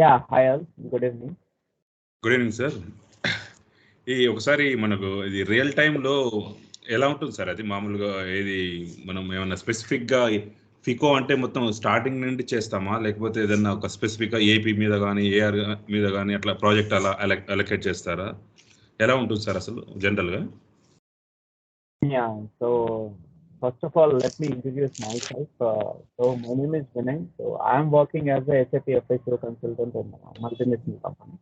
Yeah, hi all. Good evening. Good evening sir. ఈ ఒకసారి మనకు ఇది రియల్ టైంలో ఎలా ఉంటుంది సార్? అది మామూలుగా ఏది మనం ఏమన్నా స్పెసిఫిక్గా ఫికో అంటే మొత్తం స్టార్టింగ్ నుండి చేస్తామా, లేకపోతే ఏదన్నా ఒక స్పెసిఫిక్గా ఏపీ మీద కానీ ఏఆర్ మీద కానీ అట్లా ప్రాజెక్ట్ అలా అలొకేట్ చేస్తారా? ఎలా ఉంటుంది సార్ అసలు జనరల్గా? Yeah, so first of all, let me introduce myself. So my name is Vinay. So I am working as a SAP FICO consultant in a multinational company.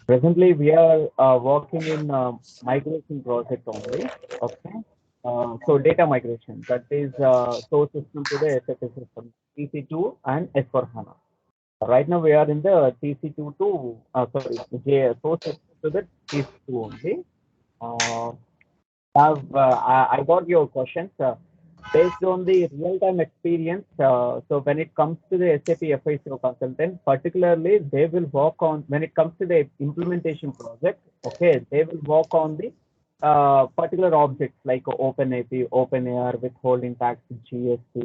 Presently, we are working in migration project only. Okay. So data migration, that is source system to the SAP system, TC2 and S4HANA. Right now, we are in the TC2 to, source system to the TC2 only. I got your questions based on the real-time experience. So when it comes to the SAP FICO consultant, particularly they will work on, when it comes to the implementation project, okay, they will work on the particular objects like OpenAP, OpenAR, withholding tax, GST,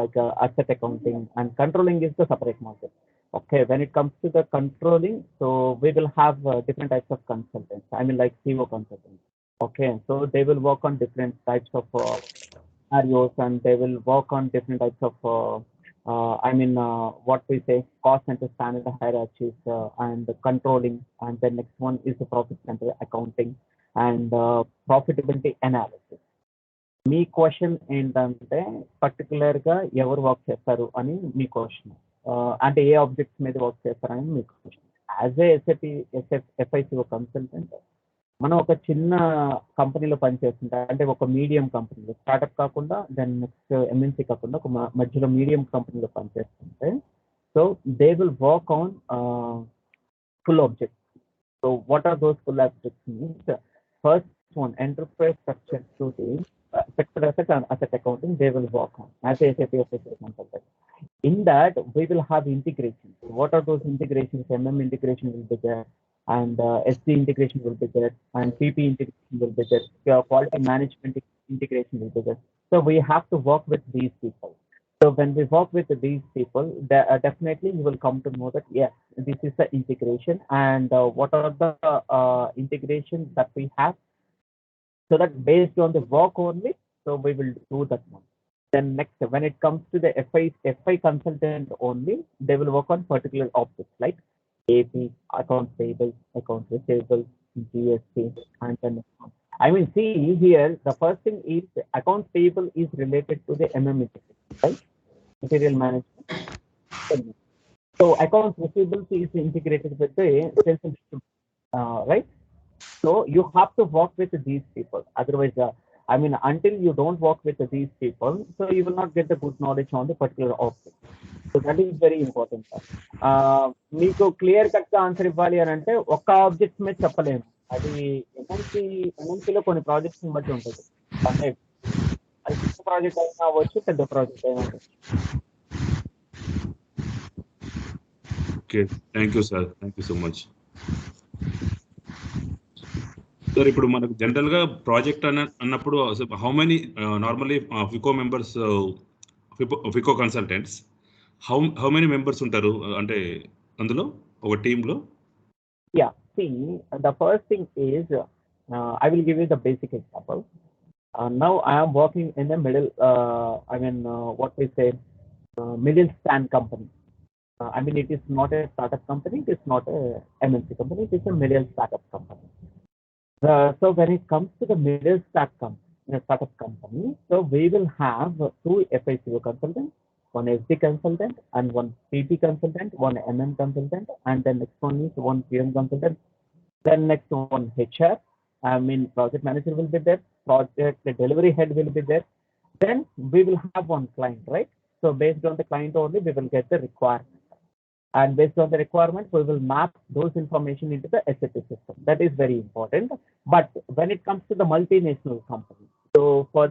like asset accounting, and controlling is the separate market. Okay, when it comes to the controlling, so we will have different types of consultants. I mean, like CO consultants. Okay, so they will work on different types of scenarios, and they will work on different types of, what we say, cost center standard hierarchies and controlling. And the next one is the profit center accounting and profitability analysis. Me question ఏంటంటే పర్టికులర్గా ఎవరు work చేస్తారు అని మీ question, అంటే ఏ objects మీద work చేస్తారని మీ question. As a FICO consultant మనం ఒక చిన్న కంపెనీలో పనిచేస్తుంటే, అంటే ఒక మీడియం కంపెనీలో, స్టార్ట్అప్ కాకుండా దాని నెక్స్ట్ ఎంఎన్సీ కాకుండా ఒక మధ్యలో మీడియం కంపెనీలో పనిచేస్తుంటే, so they will work on full objects. So what are those full objects means, first one, enterprise structure to the sector asset and asset accounting, they will work on as a SAP consultant. In that, we will have integrations. What are those integrations? MM integration will be there, and SD integration will be there, and PP integration will be there, quality management integration will be there. So we have to work with these people. So when we work with these people, definitely you will come to know that yes, this is the integration, and what are the integrations that we have. So that based on the work only, so we will do that one. Then next, when it comes to the FI consultant only, they will work on particular objects like AP, accounts payable, accounts receivable, GST, and then I mean, see here, the first thing is accounts payable is related to the MM integration, right? Material management. So accounts receivable is integrated with the sales and distribution, right? So you have to work with these people. Otherwise, until you don't work with these people, so you will not get the good knowledge on the particular object. So that is very important. మీకు clear cut answer ఇవ్వాలి అని అంటే ఒక్క objects మీద చెప్పలేము. అది ఎంఎన్సీలో కొన్ని projects బట్టి ఉంటుంది. అంటే అది చిన్న ప్రాజెక్ట్ అయినా అవ్వచ్చు, పెద్ద ప్రాజెక్ట్ అయినా అవ్వచ్చు. Okay, thank you sir, thank you so much sir. ఇప్పుడు మనకు జనరల్గా ప్రాజెక్ట్ అన్నప్పుడు how many normally Fico members, Fico consultants, how many members ఉంటారు అంటే అందులో ఒక టీంలో? Yeah, see, the first thing is I will give you the basic example. Now I am working in the middle, what we say, middle stand company. It is not a startup company, it is not a MNC company, it is a middle startup company. So when it comes to the middle startup company, so we will have two FICO consultants, one SD consultant and one PP consultant, one MM consultant, and then next one is one PM consultant. Then next one HR, project manager will be there, project delivery head will be there. Then we will have one client, right? So based on the client only, we will get the requirement. And based on the requirement, we will map those information into the SAP system. That is very important. But when it comes to the multinational company, so for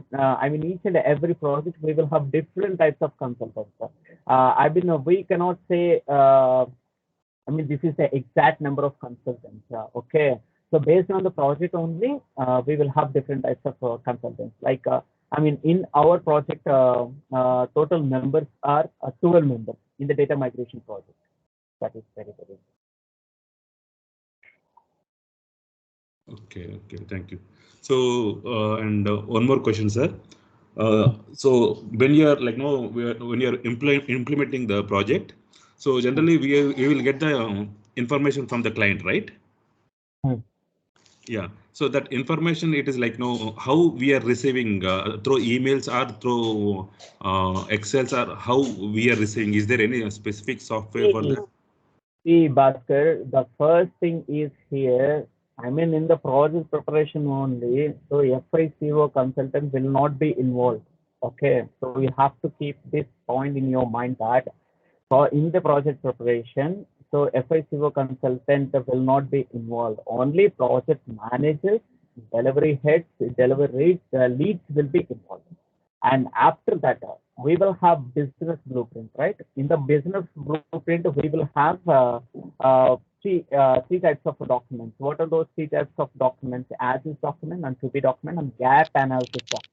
each and every project, we will have different types of consultants. We cannot say, this is the exact number of consultants. Okay. So based on the project only, we will have different types of consultants. Like, in our project, total members are 12 members in the data migration project. That is Okay, thank you. So, one more question, sir. So when you are like no, when you are implementing the project, so generally we will get the information from the client, right? Hmm. Yeah. So that information, it is like no, how we are receiving through emails or through Excels, or how we are receiving. Is there any specific software for that? See, Bhaskar, the first thing is here, I mean, in the project preparation only, so FICO consultant will not be involved. Okay, so you have to keep this point in your mind that for in the project preparation, so FICO consultant will not be involved. Only project managers, delivery heads, delivery leads will be involved. And after that, we will have business blueprint, right? In the business blueprint, we will have three types of documents. What are those three types of documents? As is document and to be document and gap analysis document.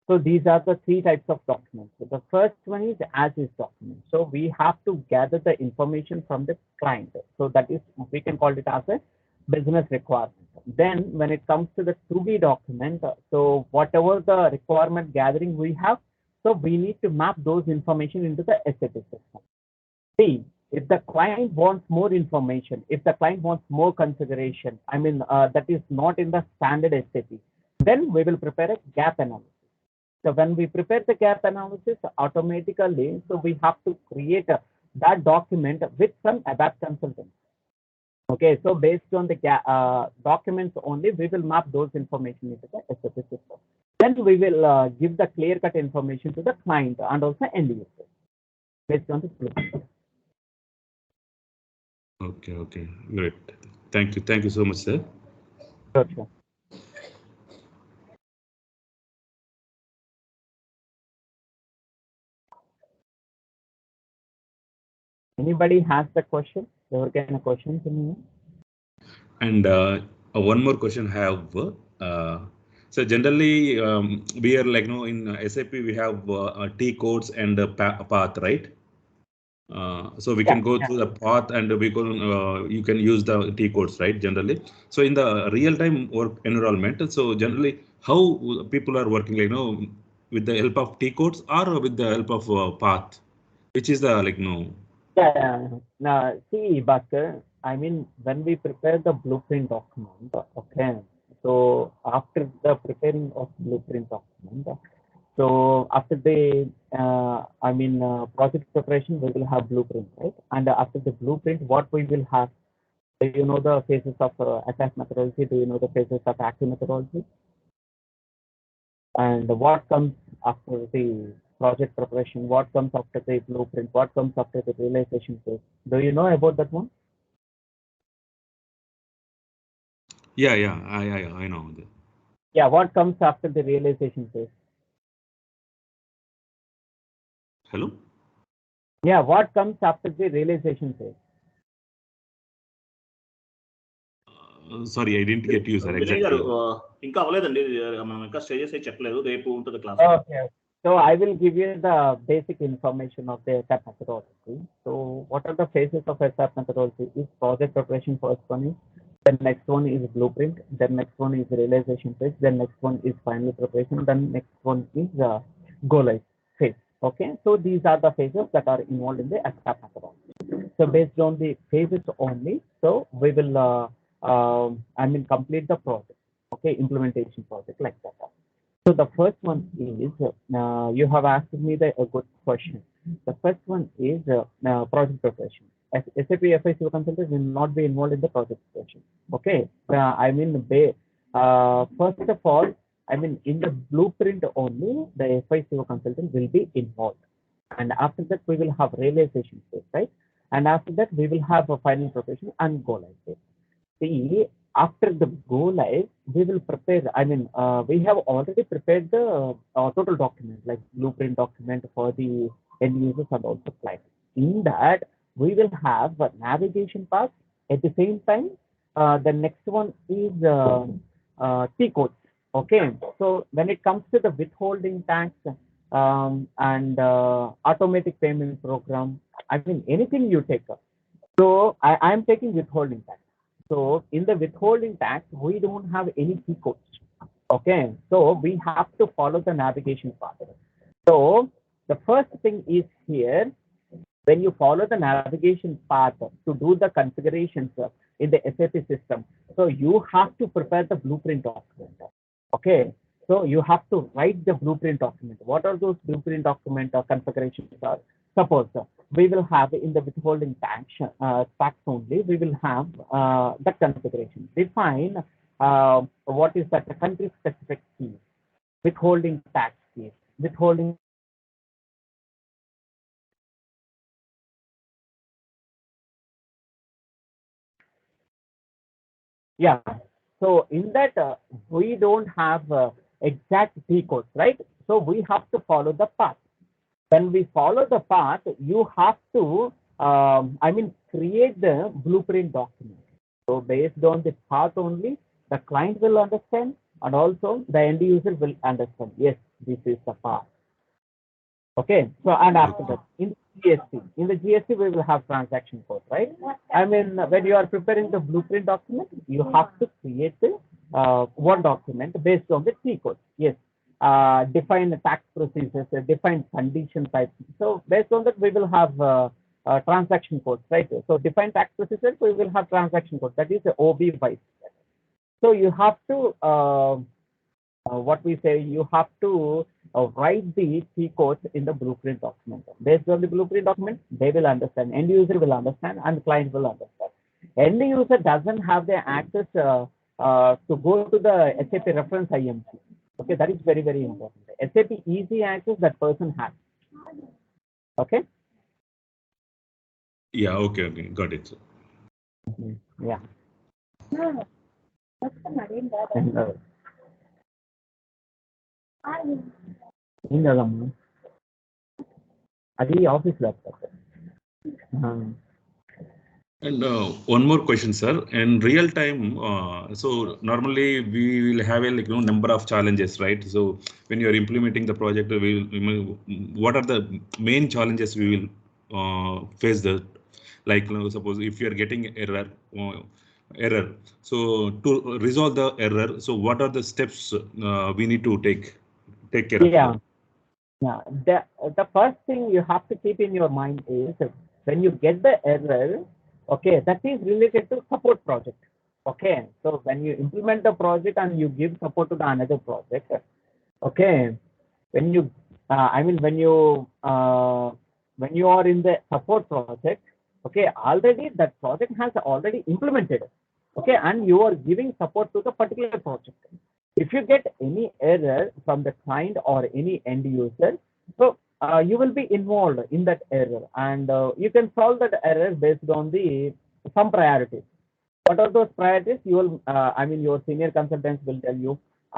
So these are the three types of documents. So the first one is as is document. So we have to gather the information from the client. So that is, we can call it as a business requirement. Then when it comes to the to be document, so whatever the requirement gathering we have, so we need to map those information into the SAP system. See, if the client wants more information, if the client wants more configuration, I mean, that is not in the standard SAP, then we will prepare a gap analysis. So when we prepare the gap analysis, automatically, so we have to create that document with some ABAP consultant. Okay, so based on the documents only, we will map those information into the SAP system. Then we will give the clear-cut information to the client and also end user based on the blueprint. Okay, okay, great. Thank you. Thank you so much, sir. Sure. Anybody has the question? There can a question to me. And one more question I have. So generally, we are like no in SAP we have T codes and the path, right? So we can go through the path and we can you can use the T codes, right? Generally. So in the real-time work environment, so generally how people are working, like with the help of T codes or with the help of path, which is the like no. Yeah. Now, see, Bhaskar, I mean, when we prepare the blueprint document, okay, so after the preparing of blueprint document, so after the, project preparation, we will have blueprint, right? And after the blueprint, what we will have, do you know the phases of attack methodology? Do you know the phases of active methodology? And what comes after the project preparation? What comes after the blueprint? What comes after the realization phase? Do you know about that one? Yeah, I know that. Yeah, what comes after the realization phase? Hello. Yeah, what comes after the realization phase? Sorry, I didn't get you, sir. Exactly. ఇంకా అవ్వలేదండి, మనం ఇంకా stages చెప్పలేదు, రేపు ఉంటుంది class. Okay. So I will give you the basic information of the SAP methodology. So what are the phases of SAP methodology? Is project preparation first one is, then next one is blueprint, then next one is realization phase, then next one is final preparation, then next one is go live phase. Okay, so these are the phases that are involved in the SAP methodology. So based on the phases only, so we will complete the project. Okay, implementation project like that. So the first one is, you have asked me a good question. The first one is project preparation. SAP FICO consultant will not be involved in the project preparation. Okay, first of all, in the blueprint only, the FICO consultant will be involved. And after that, we will have realization phase, right? And after that, we will have a final preparation and go live phase. See, after the go live, we will prepare. We have already prepared the total document, like blueprint document for the end users and also client. In that, we will have a navigation path. At the same time, the next one is T codes. Okay, so when it comes to the withholding tax and automatic payment program, anything you take up. So I am taking withholding tax. So in the withholding tax, we don't have any key codes. Okay, so we have to follow the navigation path. So the first thing is here, when you follow the navigation path to do the configurations in the SAP system, so you have to prepare the blueprint document. Okay, so you have to write the blueprint document. What are those blueprint document configurations are? Suppose we will have in the withholding tax only, we will have the configuration. Define what is that country specific key, withholding tax key, withholding. Yeah, so in that we don't have exact P codes, right? So we have to follow the path. When we follow the path, you have to, create the blueprint document. So based on the path only, the client will understand and also the end user will understand. Yes, this is the path. Okay, so and after that, in the GST we will have transaction code, right? I mean, when you are preparing the blueprint document, you have to create the one document based on the T code. Yes, define the tax procedures, define condition types. So based on that, we will have transaction codes, right? So define tax procedures, we will have transaction code. That is the OB wise. So you have to what we say, you have to write the key codes in the blueprint document. Based on the blueprint document, they will understand, end user will understand, and the client will understand. End user doesn't have the access to go to the SAP reference IMC. Okay, that is very, very important. SAP easy access that person has. Okay. Yeah. Okay. Okay. Got it. Sir. Yeah. అది office laptop. And one more question, sir. In real time, so normally we will have a number of challenges, right? So when you are implementing the project, what are the main challenges we will face? Like suppose if you are getting error, so to resolve the error, so what are the steps we need to take care of? Yeah. The first thing you have to keep in your mind is when you get the error, okay, that is related to support project. Okay, so when you implement the project and you give support to the another project, okay, when you when you are in the support project, okay, already that project has already implemented, okay, and you are giving support to the particular project. If you get any error from the client or any end user, so you will be involved in that error, and you can solve that error based on the some priorities. What are those priorities? You will, your senior consultants will tell you,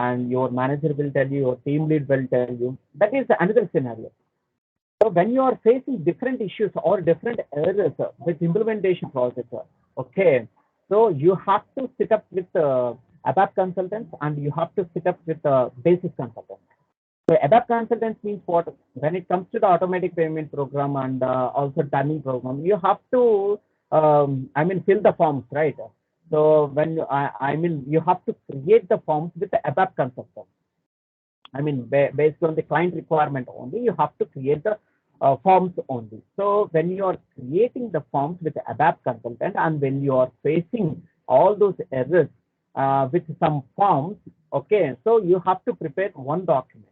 and your manager will tell you, your team lead will tell you. That is another scenario. So when you are facing different issues or different errors with implementation projects, okay, so you have to sit up with ABAP consultants and you have to sit up with basis consultants. So ABAP consultants means what? When it comes to the automatic payment program and also dunning program, you have to fill the forms, right? So when you have to create the forms with the ABAP consultant. Based on the client requirement only, you have to create the forms only. So when you are creating the forms with the ABAP consultant and when you are facing all those errors with some forms, okay, so you have to prepare one document.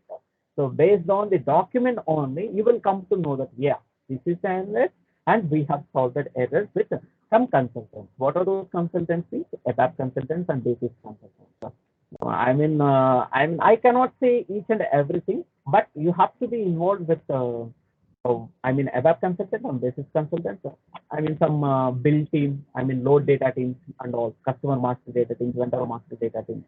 So based on the document only, you will come to know that, yeah, this is the error and we have solved that errors with some consultants. What are those consultancies? ABAP consultants and basis consultants. I cannot say each and everything, but you have to be involved with ABAP consultant and basis consultants. Some build team, load data teams and all, customer master data teams, vendor master data teams.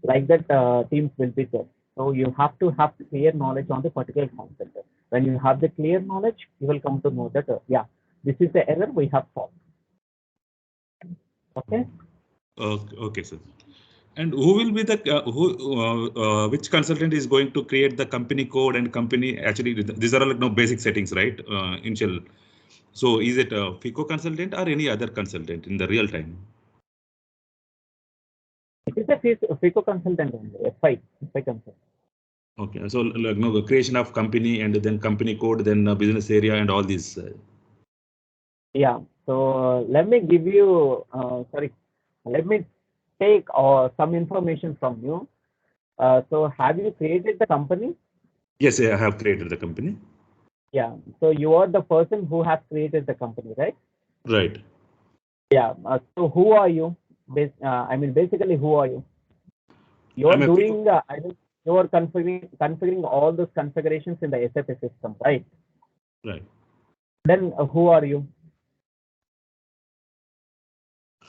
Like that, teams will be there. So you have to have clear knowledge on the particular concept. When you have the clear knowledge, you will come to know that, yeah, this is the error we have solved. Okay. Okay, sir. And who will be the which consultant is going to create the company code and company? Actually, these are all basic settings, right? Initial. So is it a FICO consultant or any other consultant in the real time? It is a FICO consultant only, FI consultant. Okay, so like no, the creation of company and then company code, then business area and all these. Yeah. So let me give you, let me take some information from you. So have you created the company? Yes, I have created the company. Yeah. So you are the person who has created the company, right? Right. Yeah. So who are you? Basically, who are you? You are doing, you are configuring all those configurations in the SAP system, right? Right. Then who are you?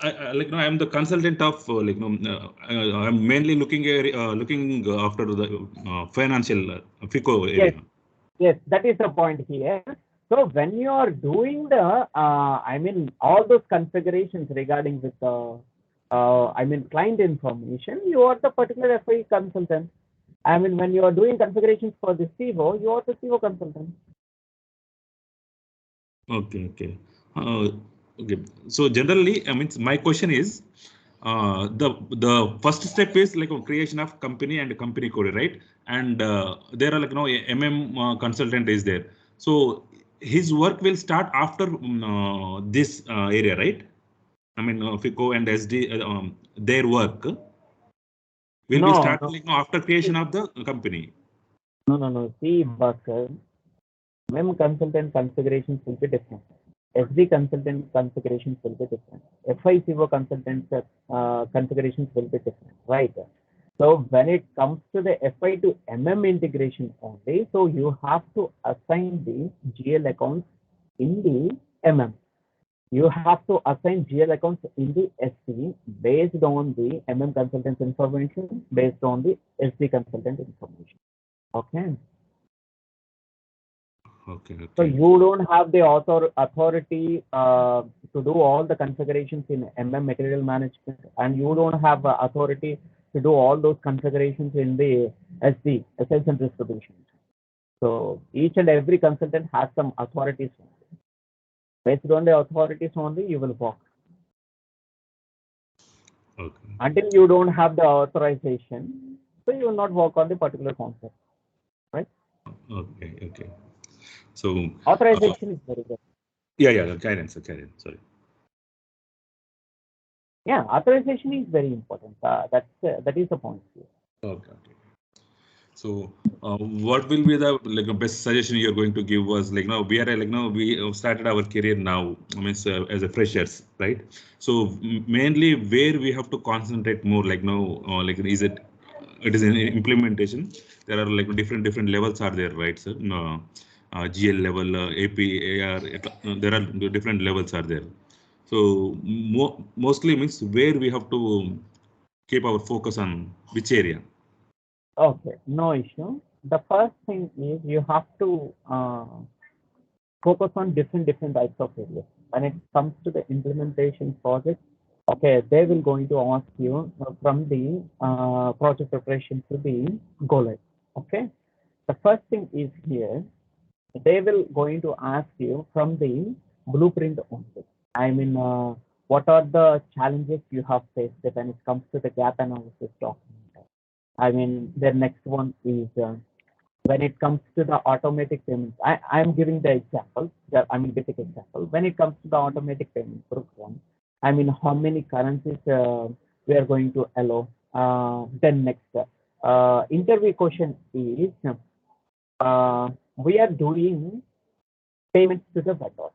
I am the consultant of I'm mainly looking after the financial FICO area. Yes, that is the point here. So when you are doing the, all those configurations regarding with the, client information, you are the particular FI consultant. When you are doing configurations for the CO, you are the CO consultant. Okay, okay. Okay. So generally, my question is, the first step is like a creation of company and company code, right? And there are consultant is there. So his work will start after this area, right? FICO and SD, their work will be start after creation of the company. No. See, but consultant configurations will be different. SD consultant configurations will be different. FICO consultant configurations will be different, right? So when it comes to the FI to integration only, so you have to assign the GL accounts in the You have to assign GL accounts in the SD based on the consultant's information, based on the SD consultant information. Okay. Okay. So you don't have the authority to do all the configurations in material management, and you don't have authority to do all those configurations in the SD, sales and distribution. So each and every consultant has some authorities. Based on the authorities only, you will work. Okay. Until you don't have the authorization, so you will not work on the particular concept, right? Okay. So authorization is very good. Yeah. Guidance. Sorry. Yeah, authorization is very important. That is the point here. Okay. So what will be the best suggestion you're going to give us? We are we started our career now. As a freshers, right? So mainly where we have to concentrate more. Is it is in implementation? There are different levels are there, right? So GL level, AP, AR. There are different levels are there. So mostly means where we have to keep our focus on which area. Okay, no issue. The first thing is you have to focus on different types of areas. When it comes to the implementation project, okay, they will going to ask you from the project preparation to the go live. Okay, the first thing is here, they will going to ask you from the blueprint only. What are the challenges you have faced when it comes to the gap analysis document? The next one is when it comes to the automatic payments. I'm giving the example. Basic example. When it comes to the automatic payment program, how many currencies we are going to allow. Then next interview question is we are doing payments to the vendors.